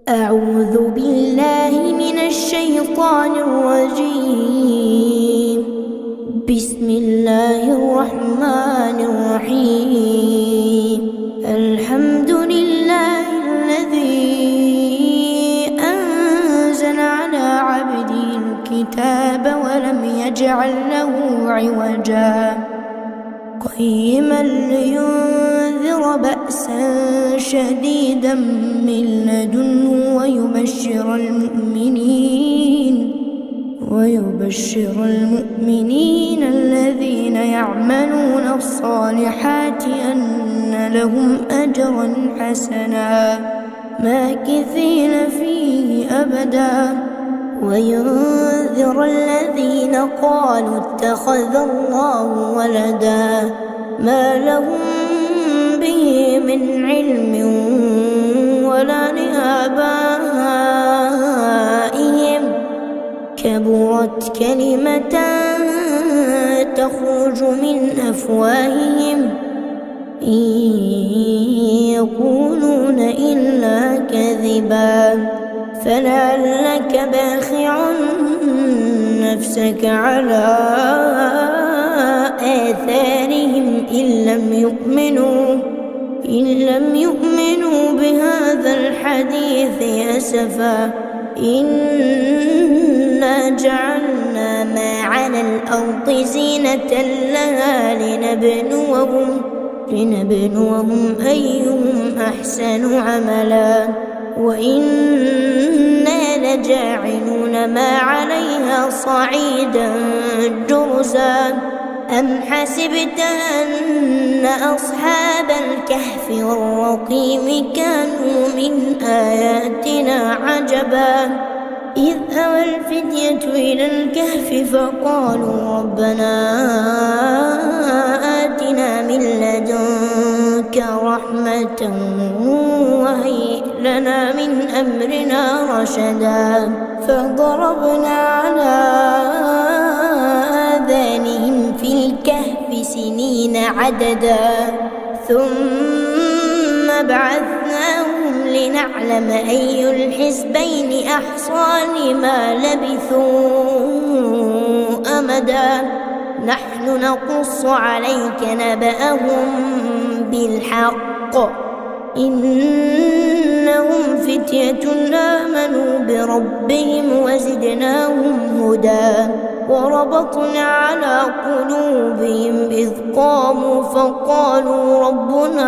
أعوذ بالله من الشيطان الرجيم. بسم الله الرحمن الرحيم. الحمد لله الذي أنزل على عبده الكتاب ولم يجعل له عوجا قيما لينذر بأسا شديدا من لدنه ويبشر المؤمنين الذين يعملون الصالحات أن لهم أجرا حسنا ماكثين فيه أبدا وينذر الذين قالوا اتخذ الله ولدا ما لهم به من علم ولا لآبائهم كبرت كلمة تخرج من أفواههم إن يقولون إلا كذبا فلعلك باخع نفسك على آثارهم إن لم يؤمنوا بهذا الحديث أسفا إنا جعلنا ما على الأرض زينة لها لنبلوهم أيهم أحسن عملا وإنا لجاعلون ما عليها صعيدا جرزا أم حسبت أن أصحاب الكهف والرقيم كانوا من آياتنا عجبا إذ أوى الفتية إلى الكهف فقالوا ربنا آتنا من لدنك رحمة وهيئ لنا من أمرنا رشدا فضربنا على آذانهم في الكهف سنين عددا ثم بعثناهم لنعلم أي الحزبين أحصى لما لبثوا أمدا نحن نقص عليك نبأهم بالحق إنهم فتية آمنوا بربهم وزدناهم هدى وربطنا على قلوبهم إذ قاموا فقالوا ربنا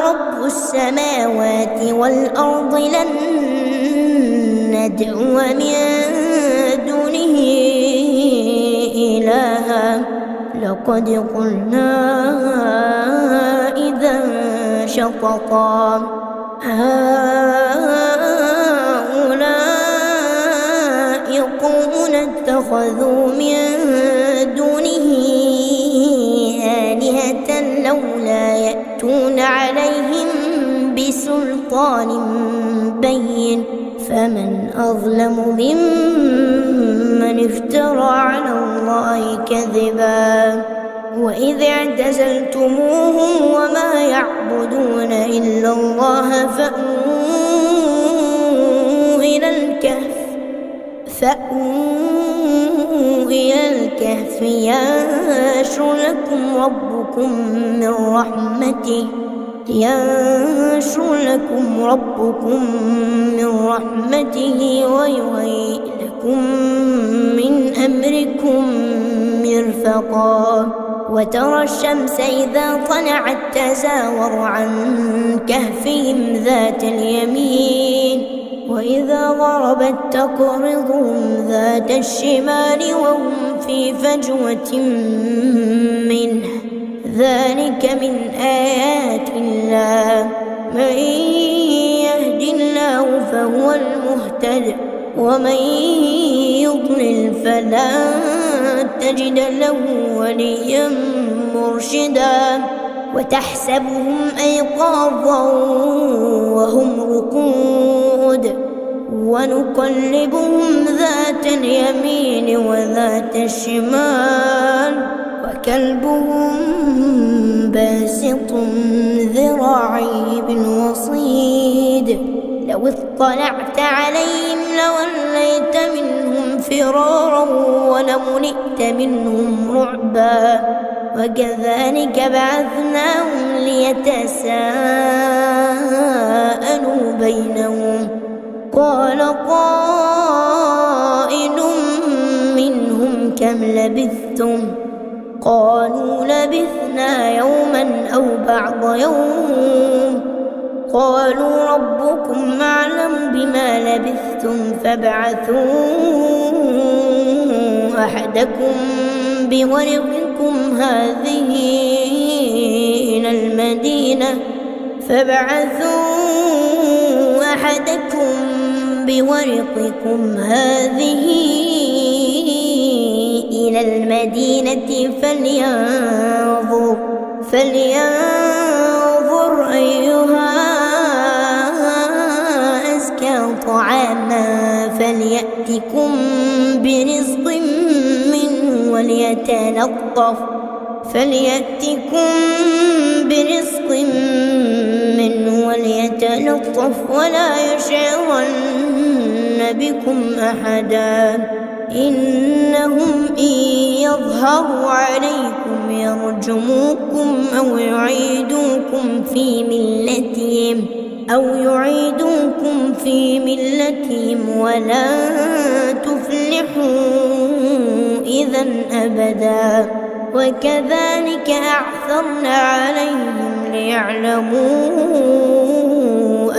رب السماوات والأرض لن ندعو من دونه إلها لقد قلنا إذا شططا هؤلاء قوم اتخذوا من دونه آلهة لولا يأتون عليهم بسلطان بين فمن أظلم ممن افترى على الله كذبا وإذ اعتزلتموهم وما يعبدون إلا الله فأووا إلى الكهف ينشر لكم ربكم من رحمته ويهيئ لكم من أمركم مرفقا وترى الشمس إذا طلعت تزاور عن كهفهم ذات اليمين وإذا غربت تقرضهم ذات الشمال وهم في فجوة منه ذلك من آيات الله من يهد الله فهو المهتد ومن يضلل فلن تجد له وليا مرشدا وتحسبهم أيقاظا وهم رقود ونقلبهم ذات اليمين وذات الشمال وكلبهم باسط ذراعيه بالوصيد لو اطلعت عليهم لوليت منهم فرارا ولملئت منهم رعبا وكذلك بعثناهم ليتساءلوا بينهم قال قائل منهم كم لبثتم قالوا لبثنا يوما أو بعض يوم قالوا ربكم أعلم بما لبثتم فابعثوا أحدكم بورقكم هذه إلى المدينة فلينظر أيها أزكى طعاما فليأتكم برزق منه وليتلطف ولا يشعرن بكم أحدا إنهم إن يظهروا عليكم يرجموكم أو يعيدوكم في ملتهم ولن تفلحوا إذا أبدا وكذلك أعثرنا عليهم ليعلموا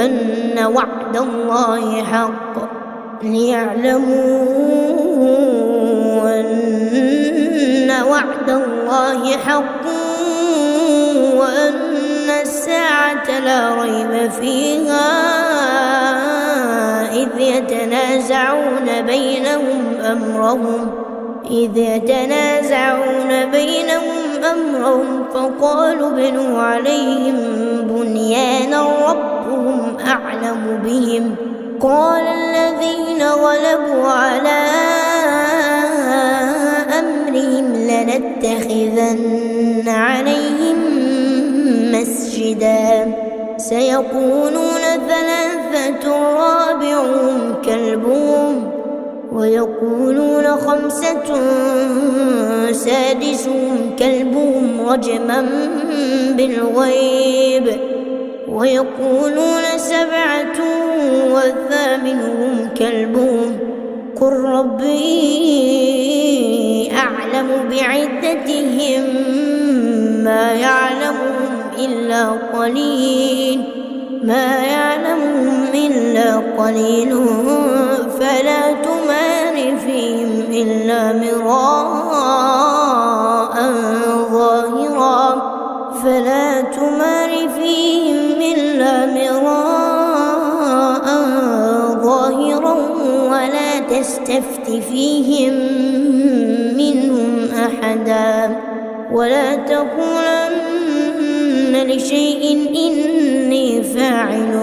أن وعد الله حق وأن الساعة لا ريب فيها إذ يتنازعون بينهم أمرهم فقالوا ابنوا عليهم بنيانا ربهم أعلم بهم قال الذين غلبوا على أمرهم لنتخذن عليهم مسجدا سيقولون ثلاثة رابعهم كلبهم ويقولون خمسة سادسهم كلبهم رجما بالغيب ويقولون سبعة وثامنهم كلبهم قل ربي أعلم بعدتهم ما يعلمهم إلا قليل فلا تمار فيهم إلا مراء ظاهرا ولا تستفت فيهم منهم أحدا ولا تقولن لشيء إني فاعل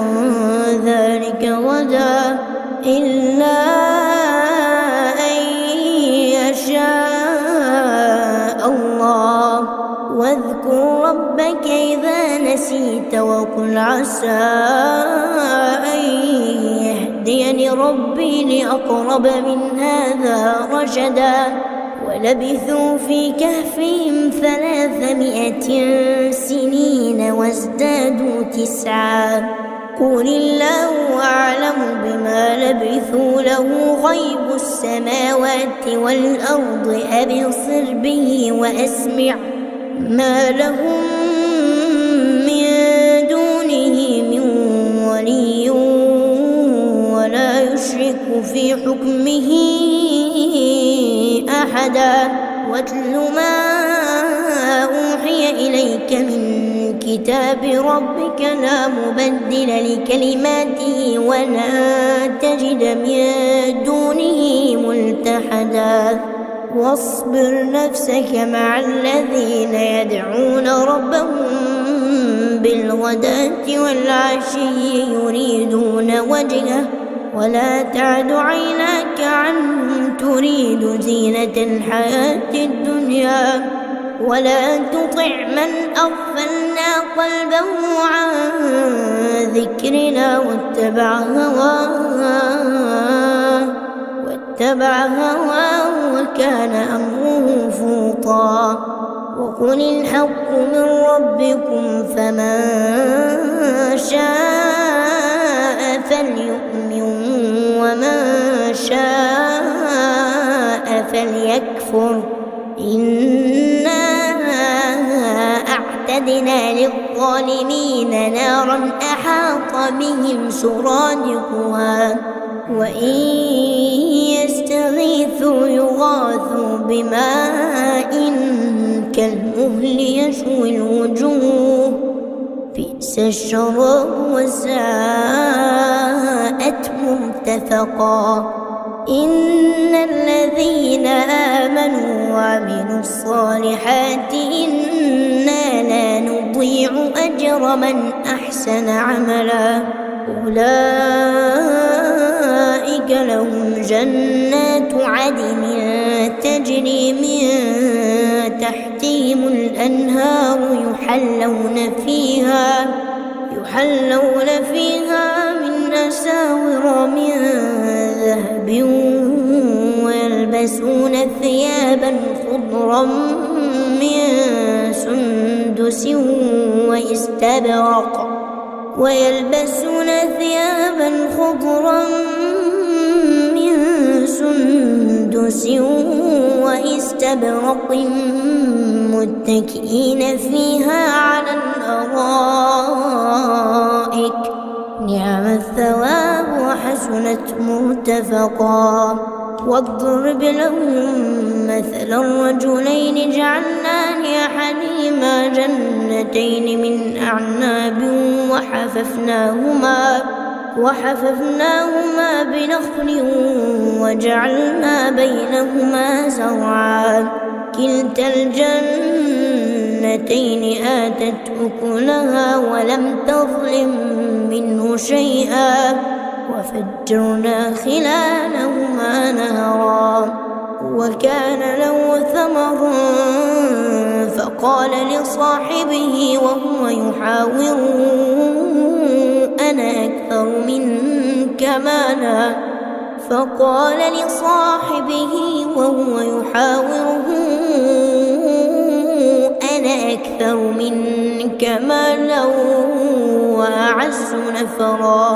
ذلك غدا إلا أن يشاء الله واذكر ربك إذا نسيت وقل عسى أن يهديني ربي لأقرب من هذا رشدا ولبثوا في كهفهم 300 سنين وازدادوا 9 قل الله أعلم بما لبثوا له غيب السماوات والأرض أبصر به وأسمع ما لهم من دونه من ولي ولا يشرك في حكمه أحدا واتل ما أوحي إليك من كتاب ربك لا مبدل لكلماته ولا تجد من دونه ملتحدا واصبر نفسك مع الذين يدعون ربهم بالغداة والعشي يريدون وجهه ولا تعد عيناك عنهم تريد زينة الحياة الدنيا ولا تطع من أغفلنا قلبه عن ذكرنا واتبع هواه وكان أمره فرطا. وقل الحق من ربكم فمن شاء فليؤمن ومن شاء فليكفر. إنا أعتدنا للظالمين نارا أحاط بهم سرادقها وإن يستغيثوا يغاثوا بماء كالمهل يشوي الوجوه بئس الشراب وساءت مرتفقا. إن الذين آمنوا وعملوا الصالحات إنا لا نضيع أجر من أحسن عملا. أولئك لهم جنات عدن تجري من تحتهم الأنهار يحلون فيها من أساور من ذهب ويلبسون ثيابا خضرا من سندس واستبرق متكئين فيها على الأرائك نعم الثواب وحسنت مرتفقا. واضرب لهم مثل الرجلين جعلنا لأحدهما جنتين من أعناب وحففناهما بنخل وجعلنا بينهما زرعا. كلتا الجنتين آتت أكلها ولم تظلم منه شيئا وفجرنا خلالهما نهرا. وكان له ثمر فقال لصاحبه وهو يحاوره أنا أكثر منك مالا وأعز نفرا.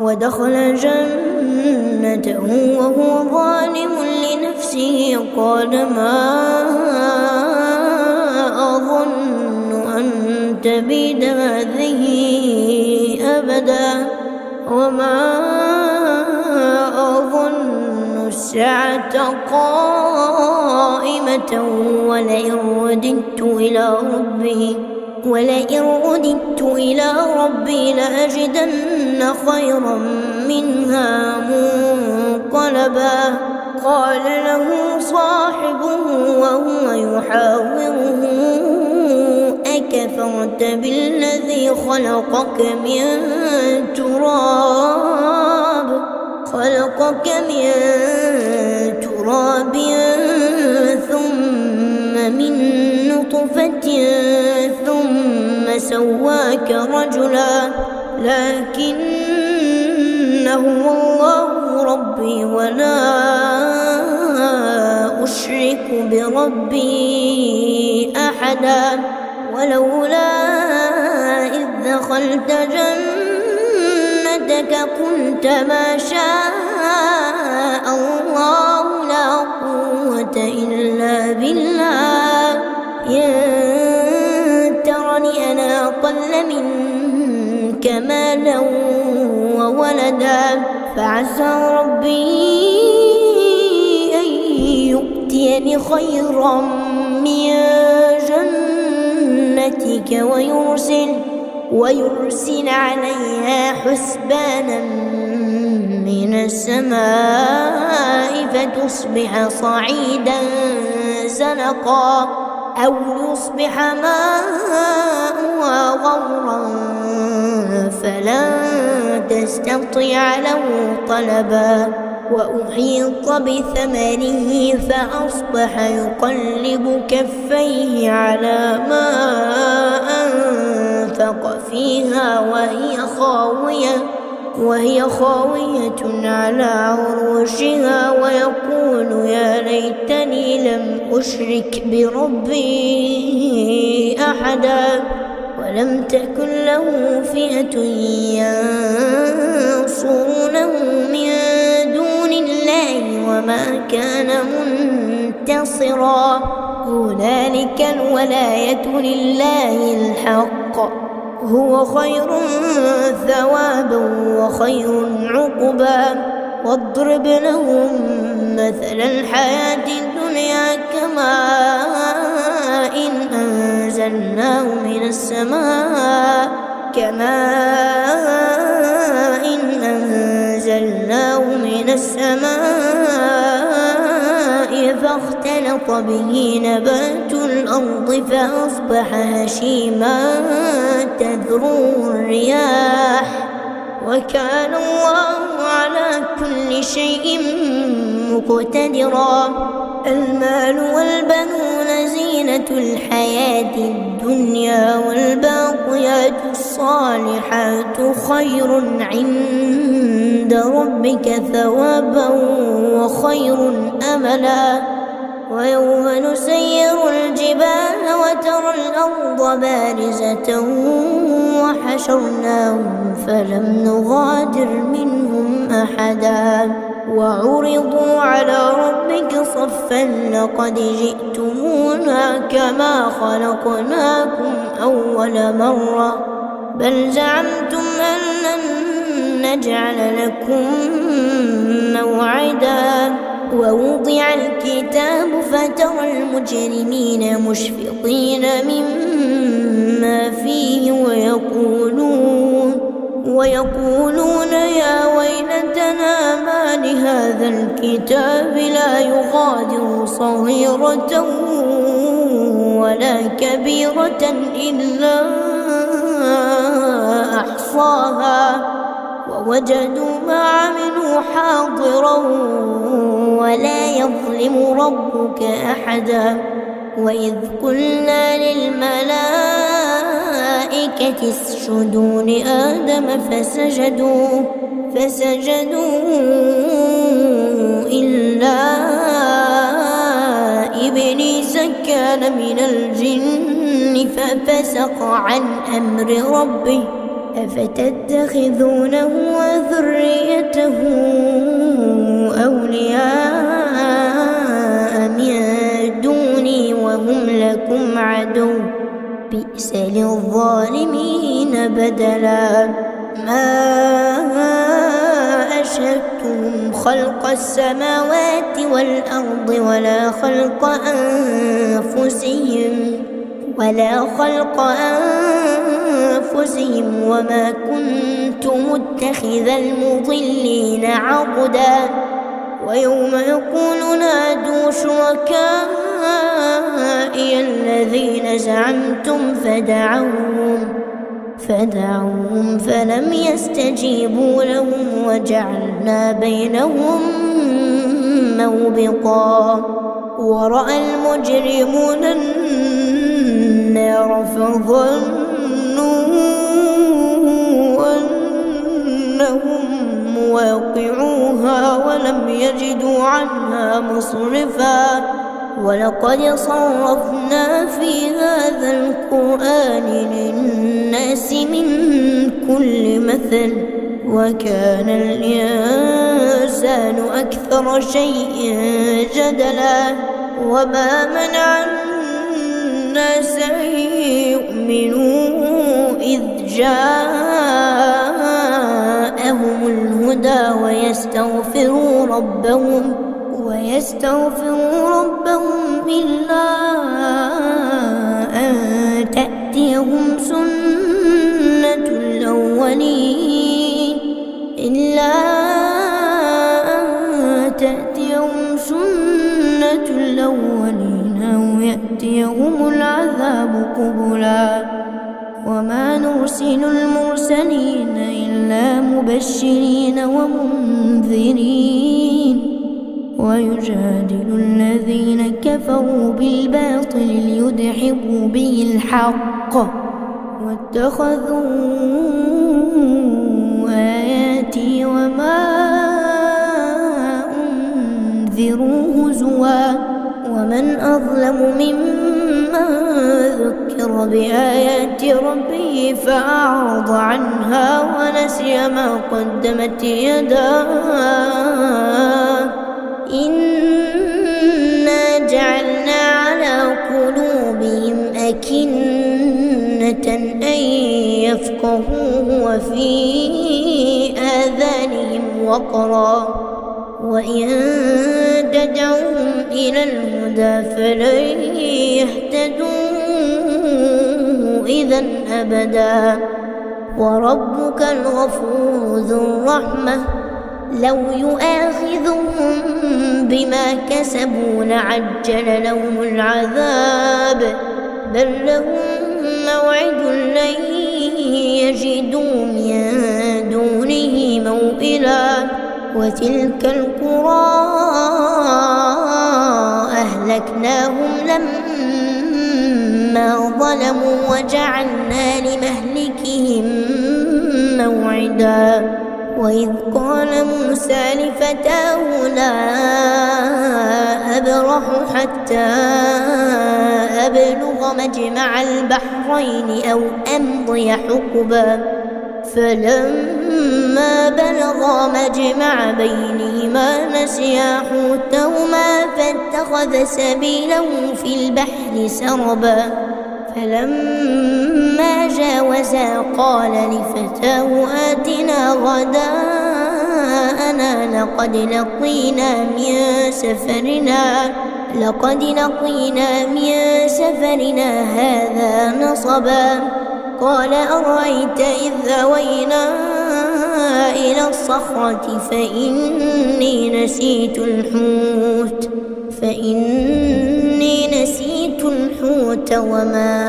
ودخل جنته وهو ظالم لنفسه قال ما أظن أن تبيد هذه أبدا وما أظن الساعة قائمة ولئن رددت إلى ربي لأجدن خيرا منها منقلبا. قال له صاحبه وهو يحاوره أكفرت بالذي خلقك من تراب ثم من نطفة ثم سواك رجلا لكن هو الله ربي ولا أشرك بربي أحدا. ولولا إذ دخلت جنتك قلت ما شاء الله لا قوة إلا بالله إن ترني أنا أقل منك مالا وولدا فعسى ربي أن يؤتيني خيرا من جنتك ويرسل عليها حسبانا من السماء فتصبح صعيدا زلقا أو يصبح ماؤها غورا فلن تستطيع له طلبا. وأحيط بثمره فأصبح يقلب كفيه على ما أنفق فيها وهي خاوية على عروشها ويقول يا ليتني لم أشرك بربي أحدا ولم تكن له فئة ينصرونه من دون الله وما كان منتصرا هنالك الولاية لله الحق هو خير ثوابا وخير عقبا واضرب لهم مثل الحياة الدنيا كماء أنزلناه من السماء فاختلط به نبات الأرض فأصبح هشيما تذروه الرياح وكان الله على كل شيء مقتدرا المال والبنون زينة الحياة الدنيا والباقيات الصالحات خير عند ربك ثوابا وخير أملا ويوم نسير الجبال وترى الأرض بارزة وحشرناهم فلم نغادر منهم أحدا وعرضوا على ربك صفا لقد جئتمونا كما خلقناكم أول مرة بل زعمتم أن لن نجعل لكم موعدا ووضع الكتاب فترى المجرمين مشفقين مما فيه ويقولون يا ويلتنا ما لهذا الكتاب لا يغادر صغيرة ولا كبيرة إلا أحصاها ووجدوا ما عملوا حاضرا ولا يظلم ربك أحدا وإذ قلنا للملائكة اسجدوا لآدم فسجدوا إلا إبليس كان من الجن ففسق عن أمر ربه أفتتخذونه وذريته أولياء من دوني وهم لكم عدو بئس للظالمين بدلا ما أشهدتهم خلق السماوات والأرض ولا خلق أنفسهم وما كنت متخذ المضلين عضدا ويوم يقول نادوا شركائي الذين زعمتم فدعوهم فلم يستجيبوا لهم وجعلنا بينهم موبقا ورأى المجرمون النار فظنوا أنهم مواقعوها ولم يجدوا عنها مصرفا ولقد صرفنا في هذا القرآن للناس من كل مثل وكان الإنسان أكثر شيء جدلا وما منع الناس أن يؤمنوا إذ جاءهم الهدى ويستغفروا ربهم إلا أن تأتيهم سنة الأولين أو يأتيهم العذاب قبلا وما نرسل المرسلين إلا مبشرين ومنذرين ويجادل الذين كفروا بالباطل ليدحضوا به الحق واتخذوا آياتي وما أنذروا هزوا ومن أظلم ممن ذكر بآيات ربه فأعرض عنها ونسي ما قدمت يداه إنا جعلنا على قلوبهم أكنة أن يفقهوه وفي آذانهم وقرا وإن تدعوهم إلى الهدى فلن يهتدوا إذا أبدا وربك الغفور ذو الرحمة لو يؤاخذهم بما كسبوا لعجل لهم العذاب بل لهم موعد لن يجدوا من دونه موئلا وتلك القرى أهلكناهم لما ظلموا وجعلنا لمهلكهم موعدا وإذ قال موسى لفتاه لا أبرح حتى أبلغ مجمع البحرين أو أمضي حقبا فلما بلغا مجمع بينهما نسيا حوتهما فاتخذ سبيله في البحر سربا فلما جاوزا قال لفتاه آتنا غداءنا لقد لقينا من سفرنا هذا نصبا قال أرأيت إذ أوينا إلى الصخرة فإني نسيت الحوت وما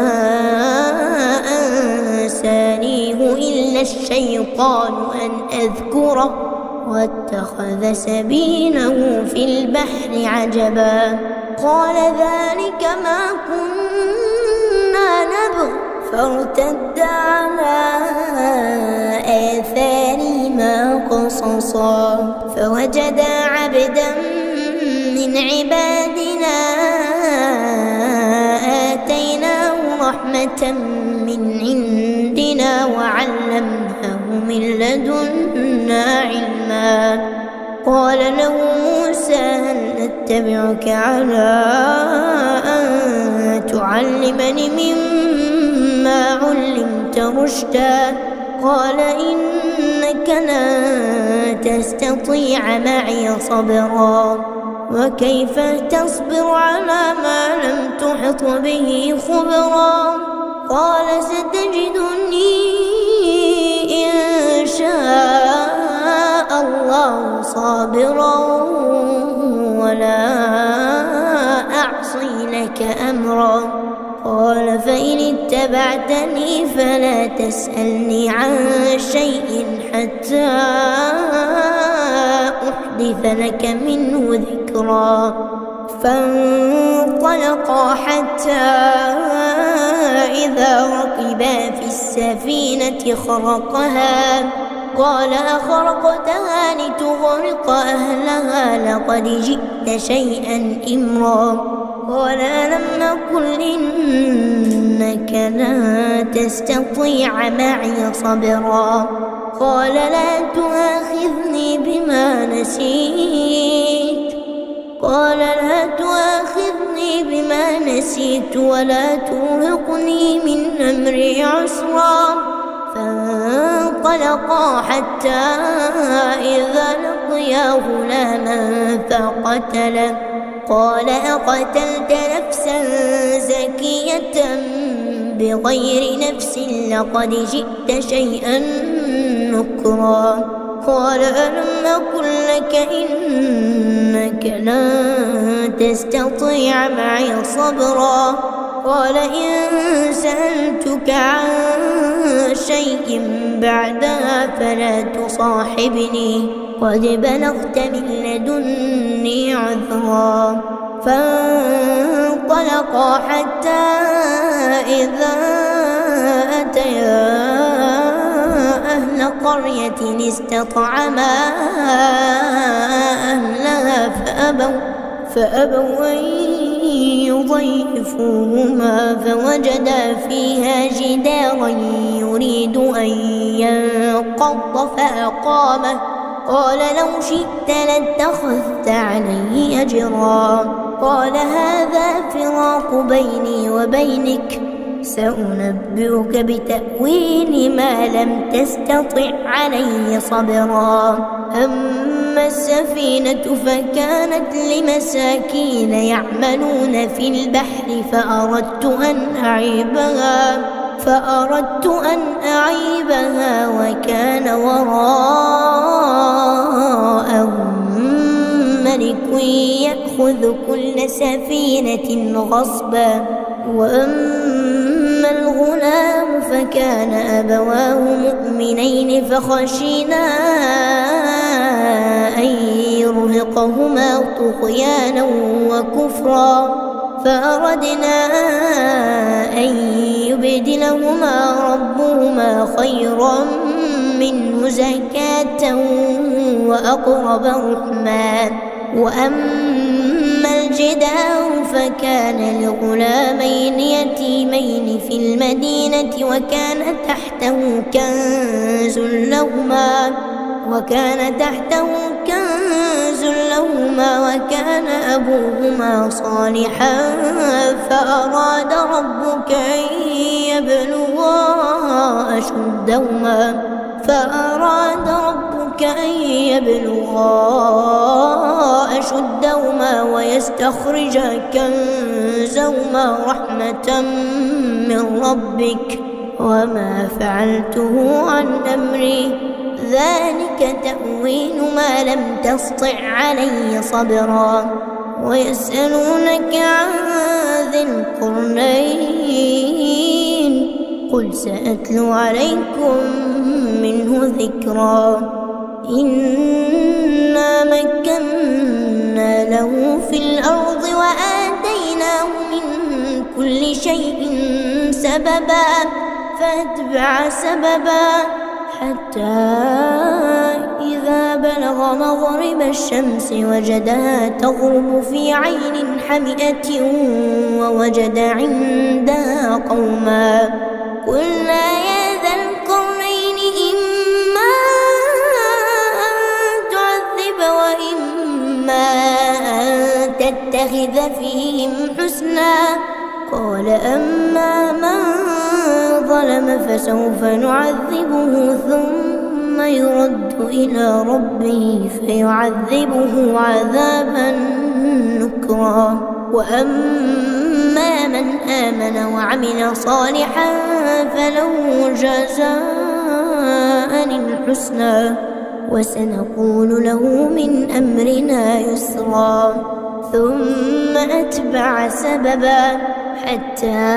أنسانيه إلا الشيطان أن أذكره واتخذ سبيله في البحر عجبا قال ذلك ما كنا نبغ فارتدا على آثارهما قصصا فوجدا عبدا من عبادنا آتيناه رحمة من عندنا وعلمناه من لدنا علما قال له موسى هل أتبعك على أن تعلمني مما علمت رشدا قال إنك لن تستطيع معي صبرا وكيف تصبر على ما لم تحط به خبرا قال ستجدني إن شاء الله صابرا ولا أعصي لك أمرا قال فإن اتبعتني فلا تسألني عن شيء حتى أحدث لك منه ذكرا فانطلقا حتى إذا ركبا في السفينة خرقها قال أخرقتها لتغرق أهلها لقد جئت شيئا إمرا قال ألم أقل إنك لن تستطيع معي صبرا قال لا تؤاخذني بما نسيت ولا ترهقني من أمري عسرا فانطلقا حتى إذا لقيا غلاما فقتله قال أقتلت نفسا زكية بغير نفس لقد جئت شيئا نكرا قال ألم أقل لك إنك لن تستطيع معي صبرا قال إن سألتك عن شيء بعدها فلا تصاحبني قد بلغت من لدني عذرا فانطلقا حتى إذا أتيا أهل قرية استطعما أهلها فأبوا أن يضيفوهما فوجدا فيها جدارا يريد أن ينقض فأقامه قال لو شئت لاتخذت عليه أجرا قال هذا فراق بيني وبينك سأنبئك بتأويل ما لم تستطع عليه صبرا أما السفينة فكانت لمساكين يعملون في البحر فأردت أن أعيبها وكان وراءهم ملك يأخذ كل سفينة غصبا وأما الغلام فكان أبواه مؤمنين فخشينا أن يرهقهما طغيانا وكفرا فأردنا أن يبدلهما ربهما خيرا منه زكاة وأقرب رحما وأما الجدار فكان لغلامين يتيمين في المدينة وكان تحته كنز لهما وكان أبوهما صالحا فأراد ربك أن يبلغا أشدهما ويستخرجا كنزهما رحمة من ربك وما فعلته عن أمري ذلك تأويل ما لم تسطع عليه صبرا ويسألونك عن ذي القرنين قل سأتلو عليكم منه ذكرا إنا مكنا له في الأرض وآتيناه من كل شيء سببا فأتبع سببا حتى إذا بلغ مغرب الشمس وجدها تغرب في عين حمئة ووجد عندها قوما قلنا يا ذا القرنين إما أن تعذب وإما أن تتخذ فيهم حسنا قال أما من ظلم فسوف نعذبه ثم يرد إلى ربه فيعذبه عذابا نكرا وأما من آمن وعمل صالحا فله جزاء الحسنى وسنقول له من أمرنا يسرا ثم أتبع سببا حتى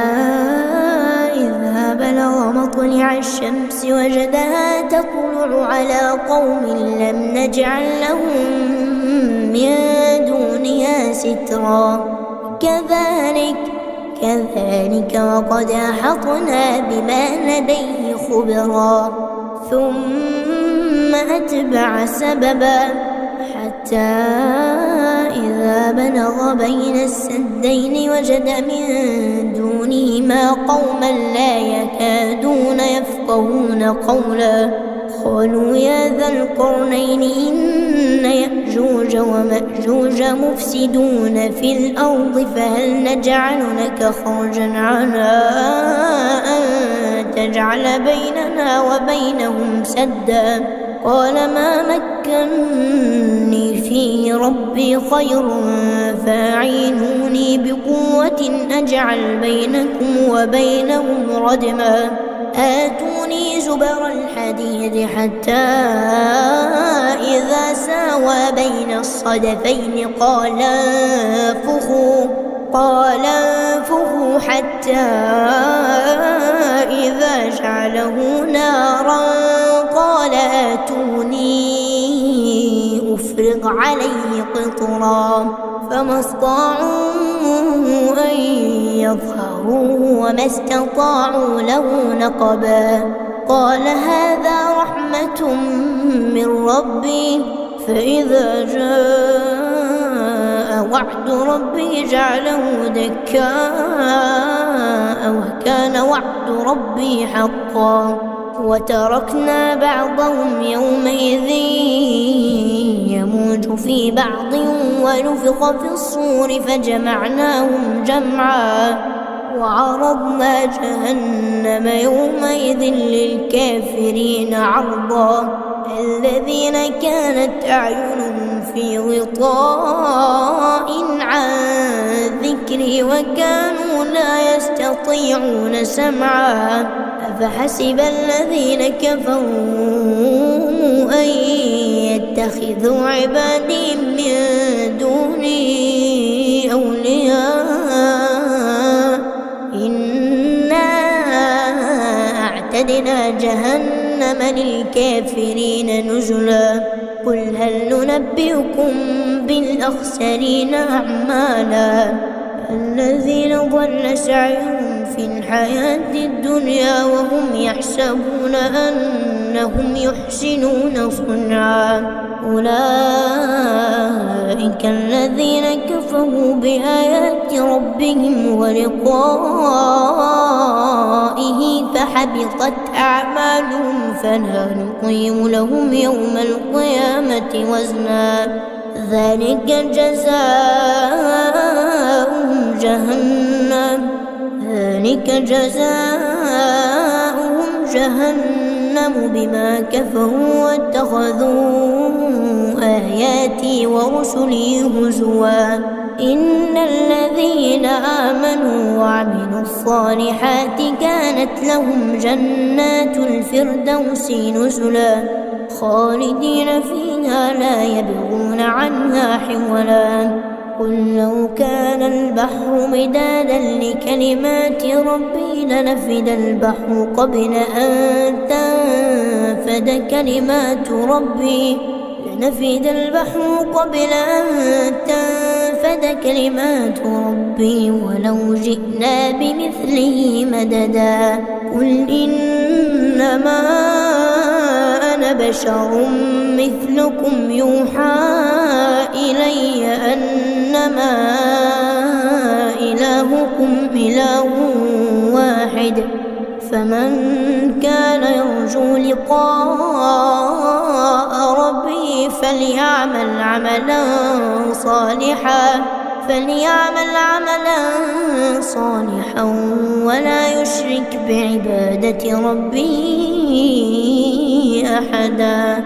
إذا بلغ مطلع الشمس وجدها تطلع على قوم لم نجعل لهم من دونها سترا كذلك وقد أحطنا بما لديه خبرا ثم أتبع سببا حتى إذا بلغ بين السدين وجد من دونهما قوما لا يكادون يفقهون قولا قالوا يا ذا القرنين إن يأجوج ومأجوج مفسدون في الأرض فهل نجعل لك خرجا على أن تجعل بيننا وبينهم سدا قال ما مكني فيه ربي خير فاعينوني بقوة أجعل بينكم وبينهم ردما آتوني زبر الحديد حتى إذا ساوى بين الصدفين قال انفخوا حتى إذا جعله نارا قال آتوني افرغ عليه قطرا فما استطاعوا أن يظهروه وما استطاعوا له نقبا قال هذا رحمة من ربي فإذا جاء وعد ربي جعله دكاء وكان وعد ربي حقا وتركنا بعضهم يومئذ يموج في بعض ونفخ في الصور فجمعناهم جمعا وعرضنا جهنم يومئذ للكافرين عرضا الذين كانت أعينهم في غطاء عن ذكري وكانوا لا يستطيعون سمعا أفحسب الذين كفروا أن يتخذوا عبادي من دوني أولياء إنا أعتدنا جهنم للكافرين نزلا قل هل ننبئكم بالأخسرين أعمالا الذين ضل سعيهم في الحياة الدنيا وهم يحسبون أنهم يحسنون صنعا أولئك الذين كفروا بآيات ربهم ولقائه فحبطت أعمالهم فلا نقيم لهم يوم القيامة وزنا ذلك جزاؤهم جهنم بما كفروا واتخذوا آياتي ورسلي هزوا إن الذين آمنوا وعملوا الصالحات كانت لهم جنات الفردوس نزلا خالدين فيها لا يبغون عنها حولا قل لو كان البحر مدادا لكلمات ربي لنفد البحر قبل أن تنفد كلمات ربي ولو جئنا بمثله مددا قل إنما أنا بشر مثلكم يوحى إلي أنما إلهكم إله واحد فمن كان يرجو لقاء ربه فليعمل عملا صالحا ولا يشرك بعبادة ربه أحدا.